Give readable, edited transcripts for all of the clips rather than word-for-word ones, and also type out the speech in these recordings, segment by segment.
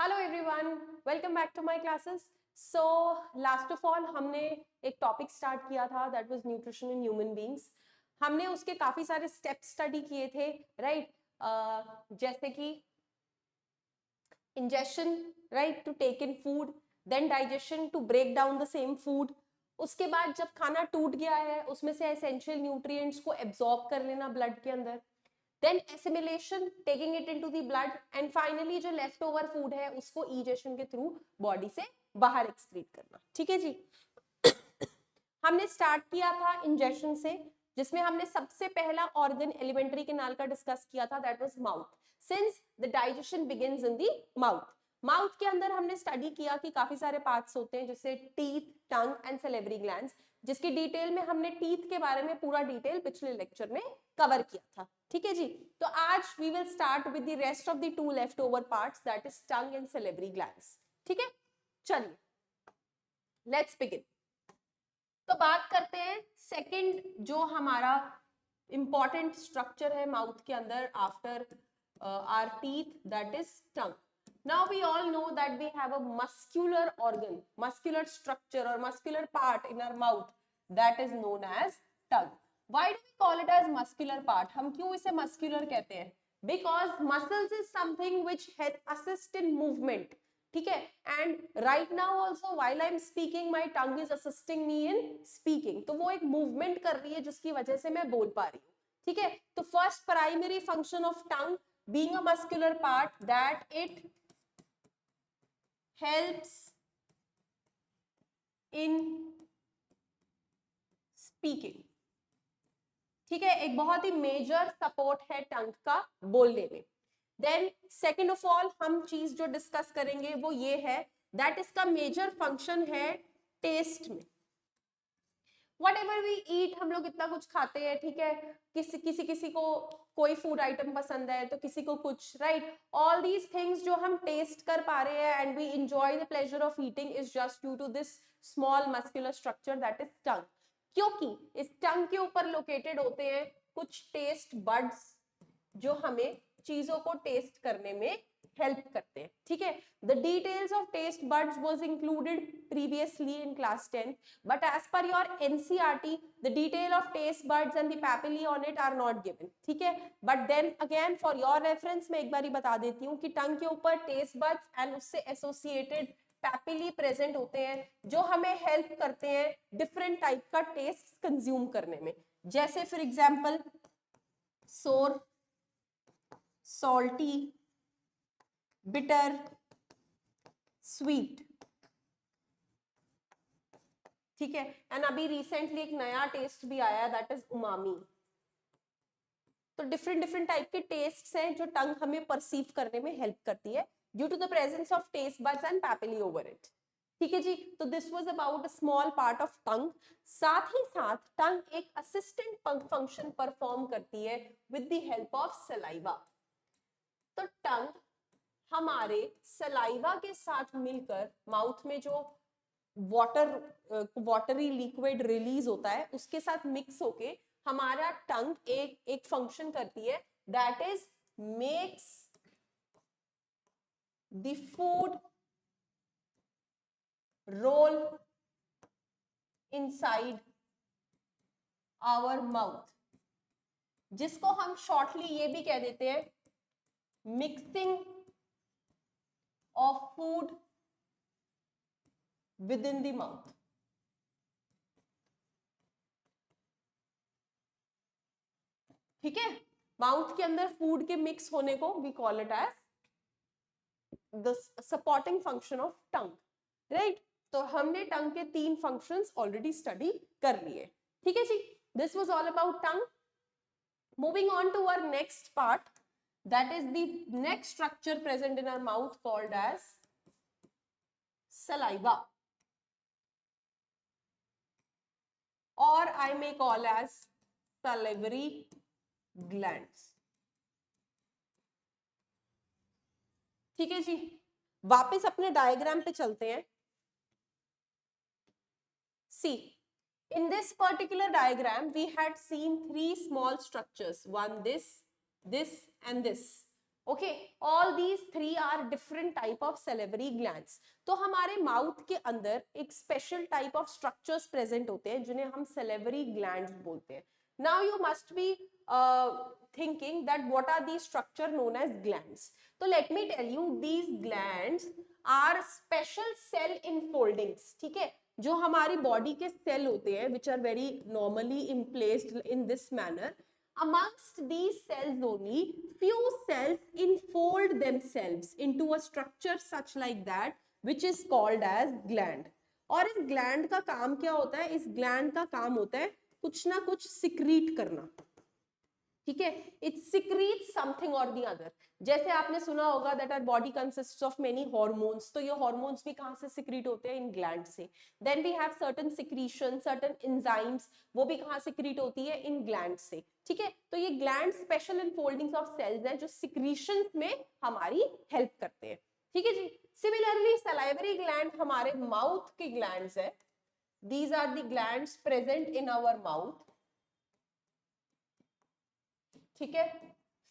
Hello everyone, welcome back to my classes. So last of all हमने एक topic start किया था that was nutrition in human beings. हमने उसके काफी सारे स्टेप स्टडी किए थे, राइट? जैसे कि ingestion, right, to take in food, then digestion to break down the same food। उसके बाद जब खाना टूट गया है उसमें से एसेंशियल न्यूट्रिएंट्स को एब्जॉर्ब कर लेना ब्लड के अंदर, then assimilation, taking it into the blood, and finally जो लेफ्ट ओवर फूड है उसको इजेशन के थ्रू बॉडी से बाहर एक्सक्रीट करना। ठीक है जी। हमने स्टार्ट किया था इंजेक्शन से, जिसमें हमने सबसे पहला ऑर्गन एलिमेंट्री कैनाल का डिस्कस किया था, that was mouth. Since the digestion begins in the mouth, mouth के अंदर हमने स्टडी किया कि काफी सारे पार्ट्स होते हैं जैसे teeth, tongue and salivary glands, जिसकी डिटेल में हमने टीथ के बारे में पूरा डिटेल पिछले लेक्चर में कवर किया था। ठीक है जी। तो आज we will start with the rest of the two left over parts, that is tongue and salivary glands. ठीक है, चलिए लेट्स बिगिन। तो बात करते हैं सेकंड जो हमारा इंपॉर्टेंट स्ट्रक्चर है माउथ के अंदर after our teeth, that is tongue. Now we all know that we have a muscular organ, muscular structure or muscular part in our mouth that is known as tongue. Why do we call it as muscular part? हम क्यों इसे muscular कहते हैं? Because muscles is something which has assist in movement. ठीक है, and right now also while I am speaking my tongue is assisting me in speaking. तो वो एक मूवमेंट कर रही है जिसकी वजह से मैं बोल पा रही हूँ। ठीक है, तो first primary function of tongue being a muscular part that it helps in speaking. ठीक है, एक बहुत ही मेजर सपोर्ट है टंग का बोलने में। देन सेकेंड ऑफ ऑल हम चीज जो डिस्कस करेंगे वो ये है दैट इसका मेजर फंक्शन है टेस्ट में। वट एवर वी ईट, हम लोग इतना कुछ खाते हैं, ठीक है, किसी को कोई फूड आइटम पसंद है तो किसी को कुछ, राइट? ऑल दीज थिंग्स जो हम टेस्ट कर पा रहे हैं and we enjoy the pleasure of eating is just due to this small muscular structure that is tongue. क्योंकि इस टंग के ऊपर लोकेटेड होते हैं कुछ टेस्ट बड्स जो हमें चीजों को टेस्ट करने में हेल्प करते हैं। ठीक है, the details of taste buds was included previously in class 10, but as per your NCERT the detail of taste buds and the papillae on it are not given. ठीक है, but then again for your reference मैं एक बार बता देती हूँ कि टंग के ऊपर टेस्ट बड्स एंड उससे एसोसिएटेड पैपिली प्रेजेंट होते हैं जो हमें हेल्प करते हैं डिफरेंट टाइप का टेस्ट कंज्यूम करने में। जैसे फॉर एग्जाम्पल सोर, सॉल्टी, बिटर, स्वीट। ठीक है, एंड अभी रिसेंटली एक नया टेस्ट भी आया दैट इज उमामी। तो डिफरेंट डिफरेंट टाइप के टेस्ट हैं जो टंग हमें परसीव करने में हेल्प करती है due to the presence of taste buds and papillae over it. ठीक है जी, तो this was about a small part of tongue. साथ ही साथ टंग एक असिस्टेंट फंक्शन परफॉर्म करती है with the help of saliva. तो टंग हमारे सलाइवा के साथ मिलकर माउथ में जो वाटरी लिक्विड रिलीज होता है उसके साथ मिक्स होके हमारा टंग एक फंक्शन करती है that is makes the food roll inside our mouth, जिसको हम शॉर्टली ये भी कह देते हैं mixing of food within the mouth. ठीक है, माउथ के अंदर फूड के मिक्स होने को we call it as the supporting function of tongue, right? तो हमने टंग के 3 फंक्शंस ऑलरेडी स्टडी कर लिए। ठीक है जी, this was all about tongue. Moving on to our next part, that is the next structure present in our mouth called as saliva, or I may call as salivary glands। ठीक है जी, वापस अपने diagram पे चलते हैं। See, in this particular diagram we had seen 3 small structures, one this and this। Okay, all these three are different type of salivary glands. तो हमारे mouth के अंदर एक special type of structures present होते हैं जिन्हें हम सेलेवरी ग्लैंड्स बोलते हैं। Now you must be thinking that what are these structure known as glands. So let me tell you, these glands are special cell enfoldings, ठीक है, जो हमारी बॉडी के सेल होते हैं which are very normally placed in this manner. Amongst these cells only few cells enfold themselves into a structure such like that which is called as gland. और इस gland का काम क्या होता है? इस ग्लैंड का काम होता है कुछ ना कुछ सिक्रीट करना, ठीक है, इट सिक्रीट्स समथिंग और दी अदर। जैसे आपने सुना होगा that our body consists of many hormones, तो ये हार्मोन्स भी कहां से सिक्रीट होते हैं? इन ग्लैंड से। Then we have certain secretion, certain enzymes, वो भी कहां सिक्रीट होती है? इन ग्लैंड से, ठीक है। तो ये gland special infoldings of cells हैं जो सिक्रीशंस में हमारी हेल्प करते हैं, ठीक है जी। सिमिलरली सलाइवरी ग्लैंड हमारे माउथ के ग्लैंड्स है, these are the glands present in our mouth, ठीक है।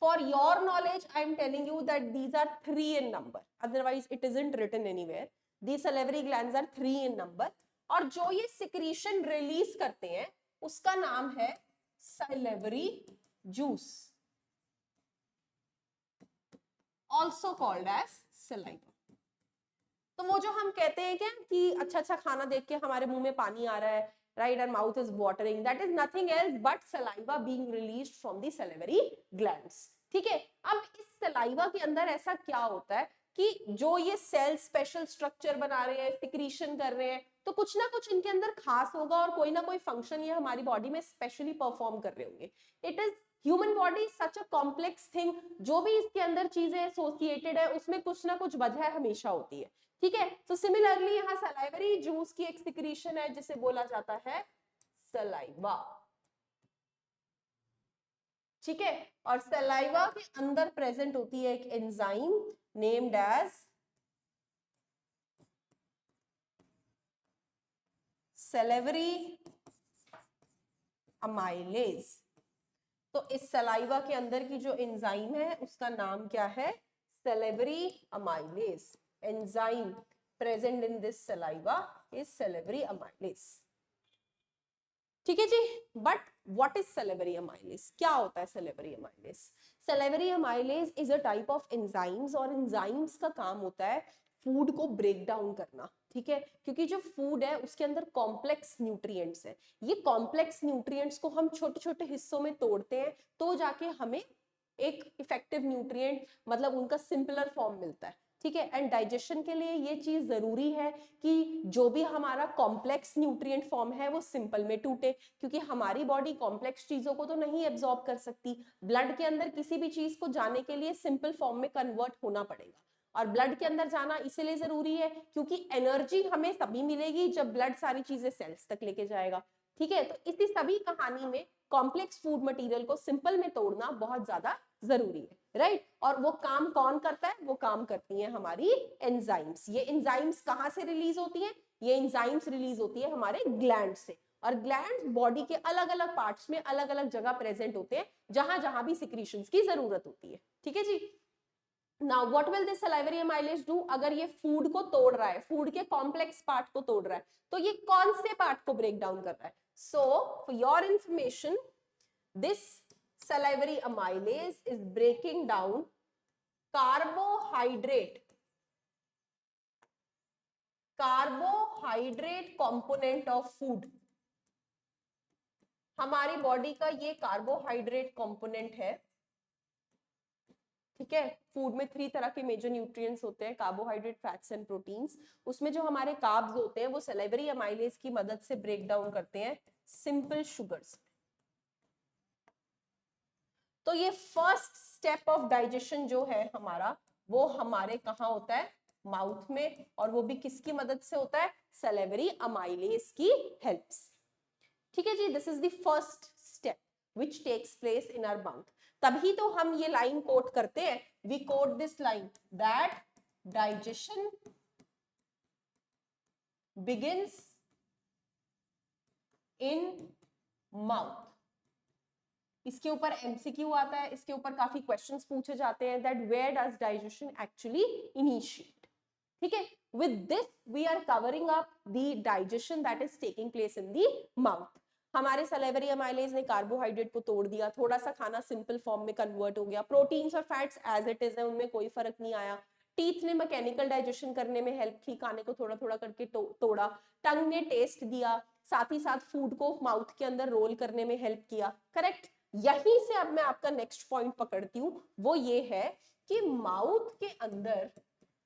For your knowledge I am telling you that these are 3 in number, otherwise it isn't written anywhere. These salivary glands are 3 in number, और जो ये secretion release करते हैं उसका नाम है salivary juice, also called as saliva. तो वो जो हम कहते हैं क्या कि अच्छा अच्छा खाना देख के हमारे मुंह में पानी आ रहा है, right, our mouth is watering, that is nothing else but saliva being released from the salivary glands, ठीक है। अब इस सलाइवा के अंदर ऐसा क्या होता है कि जो ये सेल स्पेशल स्ट्रक्चर बना रहे हैं, सिक्रीशन कर रहे हैं, तो कुछ ना कुछ इनके अंदर खास होगा और कोई ना कोई फंक्शन ये हमारी बॉडी में स्पेशली परफॉर्म कर रहे होंगे। It is human body such a complex thing, जो भी इसके अंदर चीजें एसोसिएटेड है उसमें कुछ ना कुछ वजह हमेशा होती है, ठीक है। तो सिमिलरली यहाँ सलाइवरी जूस की एक सिक्रीशन है जिसे बोला जाता है सलाइवा, ठीक है। और सलाइवा के अंदर प्रेजेंट होती है एक enzyme named as salivary amylase. तो इस सलाइवा के अंदर की जो एंजाइम है उसका नाम क्या है? Salivary amylase. Enzyme present in this saliva is salivary amylase, ठीक है जी। But what is salivary amylase? क्या होता है salivary amylase? Salivary amylase is a type of enzymes, और एंजाइम्स का काम होता है फूड को ब्रेक डाउन करना, ठीक है। क्योंकि जो फूड है उसके अंदर कॉम्प्लेक्स न्यूट्रिएंट्स है, ये कॉम्प्लेक्स न्यूट्रिएंट्स को हम छोटे छोटे हिस्सों में तोड़ते हैं तो जाके हमें एक इफेक्टिव न्यूट्रिएंट, मतलब उनका सिंपलर फॉर्म मिलता है, ठीक है। एंड डाइजेशन के लिए ये चीज जरूरी है कि जो भी हमारा कॉम्प्लेक्स न्यूट्रिएंट फॉर्म है वो सिंपल में टूटे, क्योंकि हमारी बॉडी कॉम्प्लेक्स चीजों को तो नहीं एब्जॉर्ब कर सकती। ब्लड के अंदर किसी भी चीज को जाने के लिए सिंपल फॉर्म में कन्वर्ट होना पड़ेगा, और ब्लड के अंदर जाना इसलिए जरूरी है क्योंकि एनर्जी हमें तभी मिलेगी जब ब्लड सारी चीजें सेल्स तक लेके जाएगा, ठीक है। तो इसी सभी कहानी में कॉम्प्लेक्स फूड मटेरियल को सिंपल में तोड़ना बहुत ज्यादा जरूरी है, राइट। और वो काम कौन करता है? वो काम करती हैं हमारी एंजाइम्स। ये एंजाइम्स कहां से रिलीज होती हैं? ये एंजाइम्स रिलीज होती है हमारे ग्लैंड से, और ग्लैंड्स बॉडी के अलग अलग पार्ट्स में अलग अलग जगह प्रेजेंट होते हैं जहां जहां भी सिक्रीशंस की जरूरत होती है, ठीक है जी। Now what will this salivary amylase do? अगर ये फूड को तोड़ रहा है, फूड के कॉम्प्लेक्स पार्ट को तोड़ रहा है, तो ये कौन से पार्ट को ब्रेक डाउन कर रहा है? So for your information, this salivary amylase is breaking down carbohydrate component of food. हमारी बॉडी का ये कार्बोहाइड्रेट कंपोनेंट है, ठीक है। फूड में 3 तरह के मेजर न्यूट्रिएंट्स होते हैं, कार्बोहाइड्रेट, फैट्स एंड प्रोटीन्स। उसमें जो हमारे कार्ब्स होते हैं वो सलाइवरी अमाइलेज की मदद से ब्रेक डाउन करते हैं सिंपल शुगर्स। तो ये फर्स्ट स्टेप ऑफ डाइजेशन जो है हमारा, वो हमारे कहाँ होता है? माउथ में, और वो भी किसकी मदद से होता है? सैलिवरी अमाइलेज की हेल्प से, ठीक है जी। This is the first step which takes place in our mouth. तभी तो हम ये लाइन कोट करते हैं, we quote this line that digestion begins in mouth, इसके ऊपर एमसीक्यू आता है, इसके ऊपर काफी क्वेश्चंस पूछे जाते हैं, that where does digestion actually initiate. ठीक है, with this we are covering up the digestion that is taking place in the mouth. हमारे सलेवरी अमाइलेज ने कार्बोहाइड्रेट को तोड़ दिया, थोड़ा सा खाना सिंपल फॉर्म में कन्वर्ट हो गया, प्रोटीन्स और फैट्स एज इट इज है, उनमें कोई फर्क नहीं आया। टीथ ने मैकेनिकल डाइजेशन करने में हेल्प की, खाने को थोड़ा थोड़ा करके तोड़ा। टंग ने टेस्ट दिया, साथ ही साथ फूड को माउथ के अंदर रोल करने में हेल्प किया। करेक्ट। यहीं से अब मैं आपका नेक्स्ट पॉइंट पकड़ती हूँ, वो ये है कि माउथ के अंदर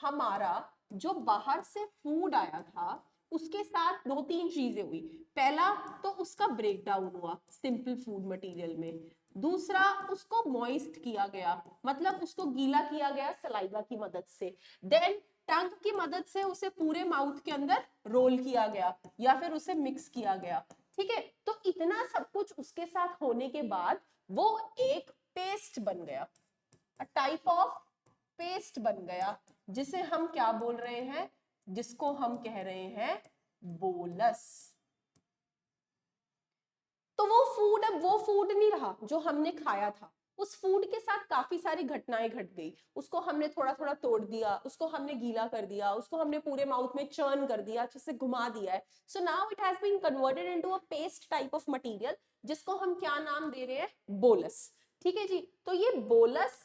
हमारा जो बाहर से फूड आया था उसके साथ दो तीन चीजें हुई। पहला तो उसका ब्रेकडाउन हुआ सिंपल फूड मटेरियल में, दूसरा उसको मॉइस्ट किया गया, मतलब उसको गीला किया गया सलाइवा की मदद से, देन टंग की मदद से उसे पूरे माउथ के अंदर रोल किया गया या फिर उसे मिक्स किया गया। ठीक है, तो इतना सब कुछ उसके साथ होने के बाद वो एक पेस्ट बन गया, अ टाइप ऑफ पेस्ट बन गया, जिसे हम क्या बोल रहे हैं, जिसको हम कह रहे हैं बोलस। तो वो फूड नहीं रहा जो हमने खाया था, उस फूड के साथ काफी सारी घटनाएं घट गई। उसको हमने थोड़ा थोड़ा तोड़ दिया, उसको हमने गीला कर दिया, उसको हमने पूरे माउथ में चर्न कर दिया, अच्छे से घुमा दिया है। So now it has been converted into a paste type of material, जिसको हम क्या नाम दे रहे हैं, बोलस। ठीक है जी, तो ये बोलस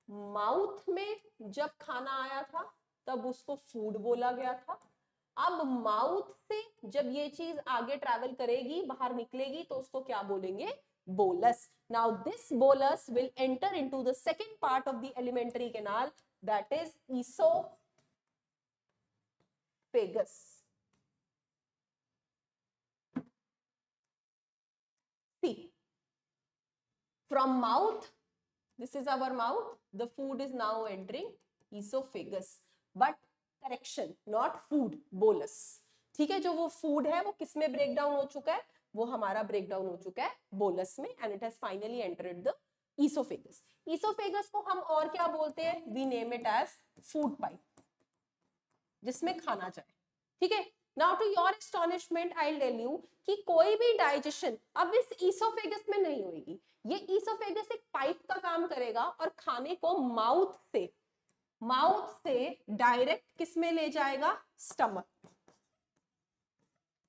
माउथ में जब खाना आया था तब उसको फूड बोला गया था। अब माउथ से जब ये चीज आगे ट्रैवल करेगी, बाहर निकलेगी, तो उसको क्या बोलेंगे, bolus. Now this bolus will enter into the second part of the alimentary canal, that is oesophagus. See, from mouth, this is our mouth, the food is now entering esophagus, but correction, not food, bolus. ठीक है, जो वो food है वो किसमें break down हो चुका है, वो हमारा ब्रेक डाउन हो चुका है बोलस में, and it has finally entered the oesophagus. Oesophagus को हम और क्या बोलते हैं, we name it as food pipe, जिसमें खाना जाए। ठीक है, now to your astonishment I will tell you कि कोई भी डाइजेशन अब इस ईसोफेगस में नहीं होगी। ये ईसोफेगस एक पाइप का काम करेगा और खाने को माउथ से डायरेक्ट किस में ले जाएगा, stomach.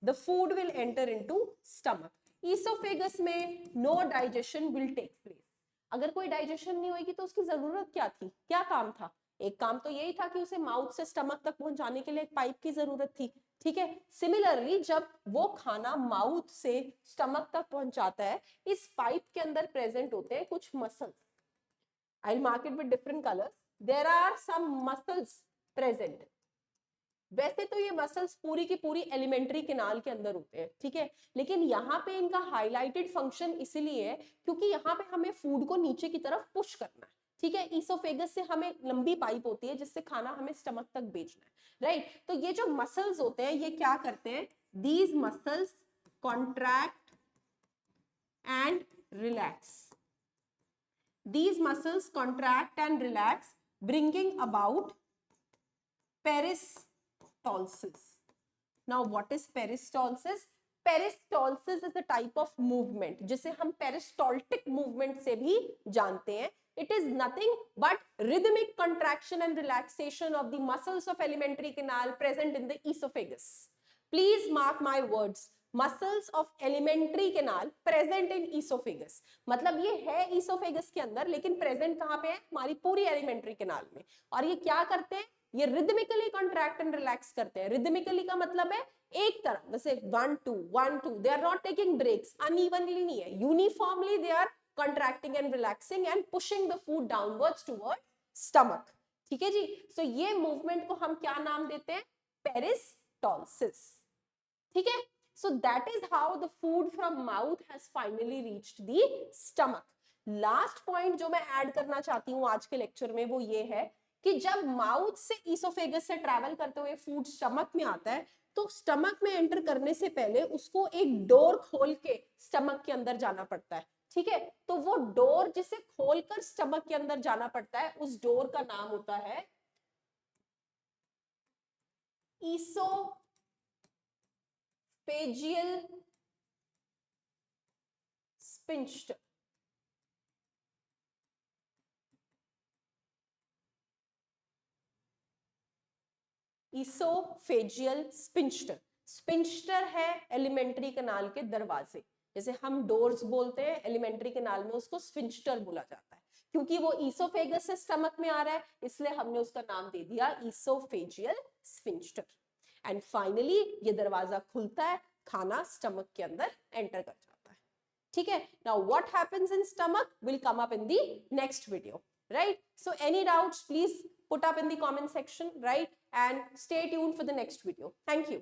The food will enter into stomach. Oesophagus में no digestion will take place. अगर कोई डाइजेशन नहीं होगी तो उसकी जरूरत क्या थी, क्या काम था, एक काम तो यही था कि उसे माउथ से स्टमक तक पहुंचाने के लिए एक पाइप की जरूरत थी। ठीक है, सिमिलरली जब वो खाना माउथ से स्टमक तक पहुंचाता है, इस पाइप के अंदर प्रेजेंट होते हैं कुछ muscles. I will mark it with different colours. There are some muscles present. वैसे तो ये मसल्स पूरी की पूरी एलिमेंट्री कैनाल के अंदर होते हैं, ठीक है, लेकिन यहाँ पे इनका हाईलाइटेड फंक्शन इसीलिए है क्योंकि यहाँ पे हमें फूड को नीचे की तरफ पुश करना है। ठीक है, ईसोफेगस से हमें लंबी पाइप होती है जिससे खाना हमें स्टमक तक भेजना है, राइट। तो ये जो मसल्स होते हैं ये क्या करते हैं, these muscles contract and relax. These muscles contract and relax, bringing about peristalsis. Now, what is peristalsis? Peristalsis is a type of movement जिसे हम peristaltic movement से भी जानते हैं. It is nothing but rhythmic contraction and relaxation of the muscles of alimentary canal present in the esophagus. Please mark my words. Muscles of alimentary canal present in oesophagus, मतलब ये है oesophagus के अंदर लेकिन प्रेजेंट कहां पे है, हमारी पूरी एलिमेंट्री कैनाल में। और ये क्या करते हैं, ये रिदमिकली कॉन्ट्रैक्ट एंड रिलैक्स करते हैं। रिदमिकली का मतलब है एक तरफ, जैसे 1 2 1 2, they are not taking breaks, unevenly नहीं है, uniformly they are contracting and relaxing and pushing the food downwards toward stomach. ठीक है जी, सो ये मूवमेंट को हम क्या नाम देते हैं, पेरिस्टॉल्सिस। ठीक है, so that is how the food from mouth has finally reached the stomach. Last point जो मैं ऐड करना चाहती हूँ आज के लेक्चर में वो ये है कि जब माउथ से ईसोफेगस से ट्रैवल करते हुए फूड स्टमक में आता है तो स्टमक में एंटर करने से पहले उसको एक डोर खोल के स्टमक के अंदर जाना पड़ता है। ठीक है, तो वो डोर जिसे खोलकर स्टमक के अंदर जाना पड़ता है उस डोर का नाम होता है oesophageal sphincter. Oesophageal sphincter. Sphincter है एलिमेंट्री कैनाल के दरवाजे, जैसे हम डोर्स बोलते हैं, एलिमेंट्री कैनाल में उसको स्पिंस्टर बोला जाता है। क्योंकि वो ईसोफेगस से स्टमक में आ रहा है, इसलिए हमने उसका नाम दे दिया ईसोफेजियल स्पिंस्टर। एंड फाइनली ये दरवाजा खुलता है, खाना स्टमक के अंदर एंटर कर जाता है। ठीक है, now what happens in stomach will come up in the next video, right? So any doubts, please put up in the comment section, right? And stay tuned for the next video. Thank you.